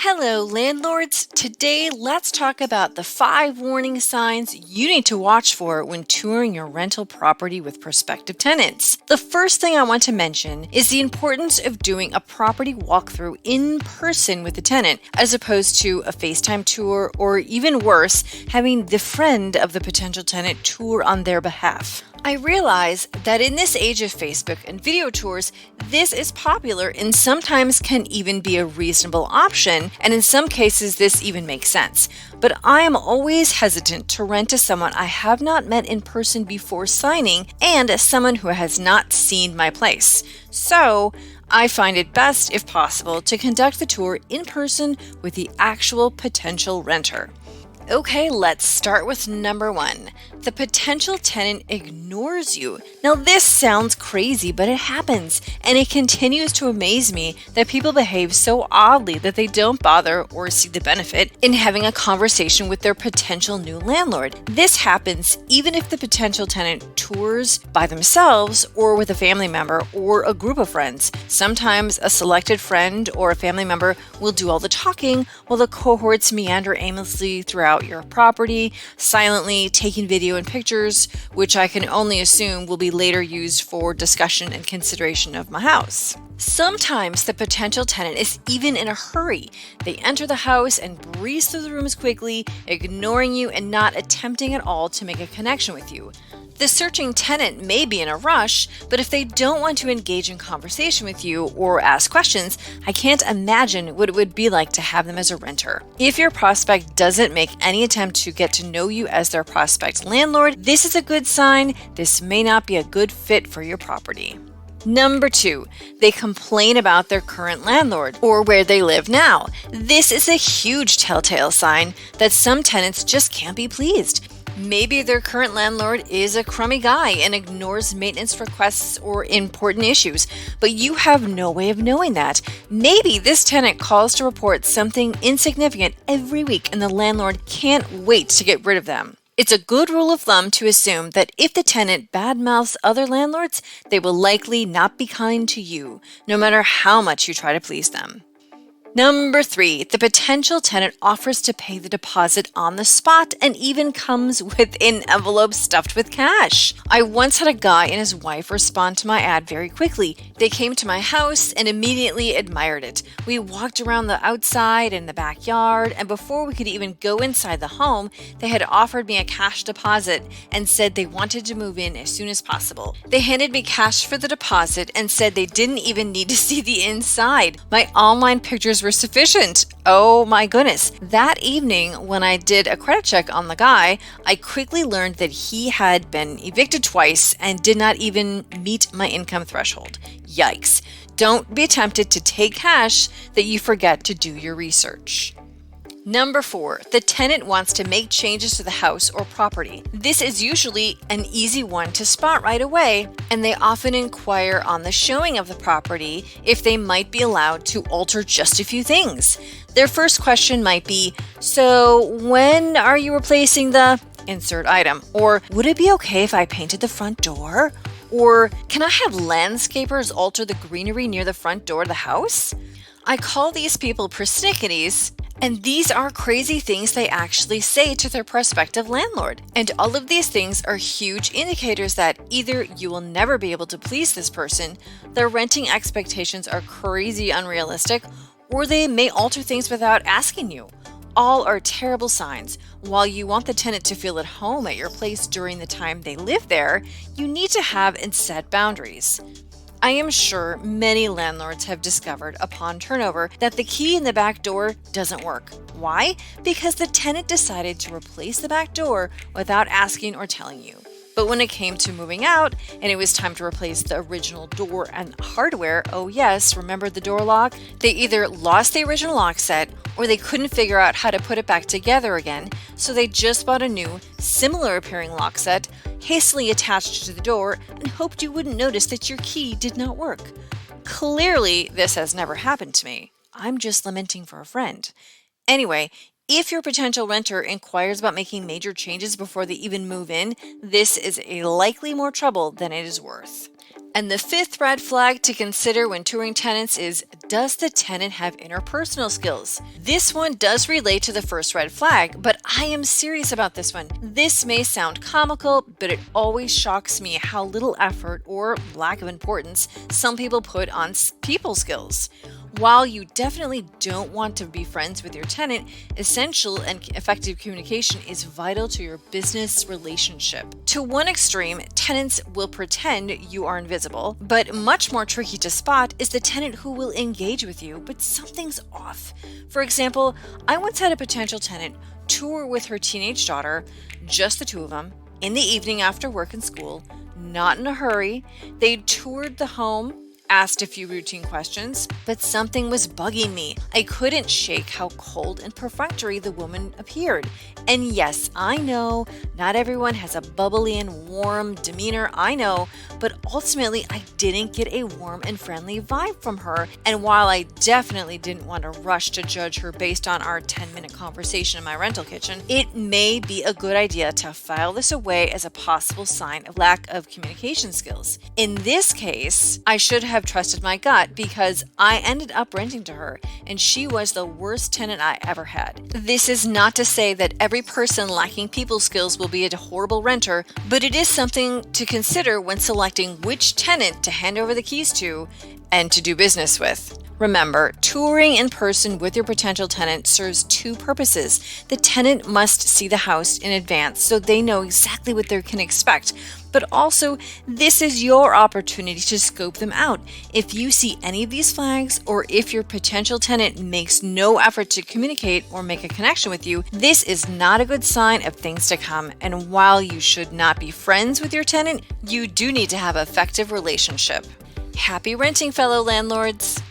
Hello, landlords. Today, let's talk about the 5 warning signs you need to watch for when touring your rental property with prospective tenants. The first thing I want to mention is the importance of doing a property walkthrough in person with the tenant, as opposed to a FaceTime tour, or even worse, having the friend of the potential tenant tour on their behalf. I realize that in this age of Facebook and video tours, this is popular and sometimes can even be a reasonable option, and in some cases this even makes sense. But I am always hesitant to rent to someone I have not met in person before signing and as someone who has not seen my place. So, I find it best, if possible, to conduct the tour in person with the actual potential renter. Okay, let's start with number 1. The potential tenant ignores you. Now, this sounds crazy, but it happens, and it continues to amaze me that people behave so oddly that they don't bother or see the benefit in having a conversation with their potential new landlord. This happens even if the potential tenant tours by themselves or with a family member or a group of friends. Sometimes a selected friend or a family member will do all the talking while the cohorts meander aimlessly throughout your property, silently taking video and pictures, which I can only assume will be later used for discussion and consideration of my house. Sometimes the potential tenant is even in a hurry. They enter the house and breeze through the rooms quickly, ignoring you and not attempting at all to make a connection with you. The searching tenant may be in a rush, but if they don't want to engage in conversation with you or ask questions, I can't imagine what it would be like to have them as a renter. If your prospect doesn't make any attempt to get to know you as their prospect landlord, this is a good sign this may not be a good fit for your property. Number 2, they complain about their current landlord or where they live now. This is a huge telltale sign that some tenants just can't be pleased. Maybe their current landlord is a crummy guy and ignores maintenance requests or important issues, but you have no way of knowing that. Maybe this tenant calls to report something insignificant every week and the landlord can't wait to get rid of them. It's a good rule of thumb to assume that if the tenant badmouths other landlords, they will likely not be kind to you, no matter how much you try to please them. Number 3, the potential tenant offers to pay the deposit on the spot and even comes with an envelope stuffed with cash. I once had a guy and his wife respond to my ad very quickly. They came to my house and immediately admired it. We walked around the outside and the backyard, and before we could even go inside the home, they had offered me a cash deposit and said they wanted to move in as soon as possible. They handed me cash for the deposit and said they didn't even need to see the inside. My online pictures were sufficient. Oh my goodness. That evening, when I did a credit check on the guy, I quickly learned that he had been evicted twice and did not even meet my income threshold. Yikes. Don't be tempted to take cash that you forget to do your research. Number 4, the tenant wants to make changes to the house or property. This is usually an easy one to spot right away, and they often inquire on the showing of the property if they might be allowed to alter just a few things. Their first question might be, "So when are you replacing the insert item?" Or, "Would it be okay if I painted the front door?" Or, "Can I have landscapers alter the greenery near the front door of the house?" I call these people persnickety, and these are crazy things they actually say to their prospective landlord. And all of these things are huge indicators that either you will never be able to please this person, their renting expectations are crazy unrealistic, or they may alter things without asking you. All are terrible signs. While you want the tenant to feel at home at your place during the time they live there, you need to have and set boundaries. I am sure many landlords have discovered upon turnover that the key in the back door doesn't work. Why? Because the tenant decided to replace the back door without asking or telling you. But when it came to moving out and it was time to replace the original door and hardware, oh yes, remember the door lock? They either lost the original lock set or they couldn't figure out how to put it back together again, so they just bought a new, similar appearing lock set, hastily attached to the door, and hoped you wouldn't notice that your key did not work. Clearly, this has never happened to me. I'm just lamenting for a friend. Anyway, if your potential renter inquires about making major changes before they even move in, this is a likely more trouble than it is worth. And the fifth red flag to consider when touring tenants is, does the tenant have interpersonal skills? This one does relate to the first red flag, but I am serious about this one. This may sound comical, but it always shocks me how little effort or lack of importance some people put on people skills. While you definitely don't want to be friends with your tenant, essential and effective communication is vital to your business relationship. To one extreme, tenants will pretend you are invisible, but much more tricky to spot is the tenant who will engage with you, but something's off. For example, I once had a potential tenant tour with her teenage daughter, just the two of them, in the evening after work and school, not in a hurry. They toured the home, asked a few routine questions, but something was bugging me. I couldn't shake how cold and perfunctory the woman appeared. And yes, I know not everyone has a bubbly and warm demeanor, I know, but ultimately I didn't get a warm and friendly vibe from her. And while I definitely didn't want to rush to judge her based on our 10-minute conversation in my rental kitchen, it may be a good idea to file this away as a possible sign of lack of communication skills. In this case, I should have trusted my gut because I ended up renting to her and she was the worst tenant I ever had. This is not to say that every person lacking people skills will be a horrible renter, but it is something to consider when selecting which tenant to hand over the keys to and to do business with. Remember, touring in person with your potential tenant serves two purposes. The tenant must see the house in advance so they know exactly what they can expect. But also, this is your opportunity to scope them out. If you see any of these flags, or if your potential tenant makes no effort to communicate or make a connection with you, this is not a good sign of things to come. And while you should not be friends with your tenant, you do need to have an effective relationship. Happy renting, fellow landlords!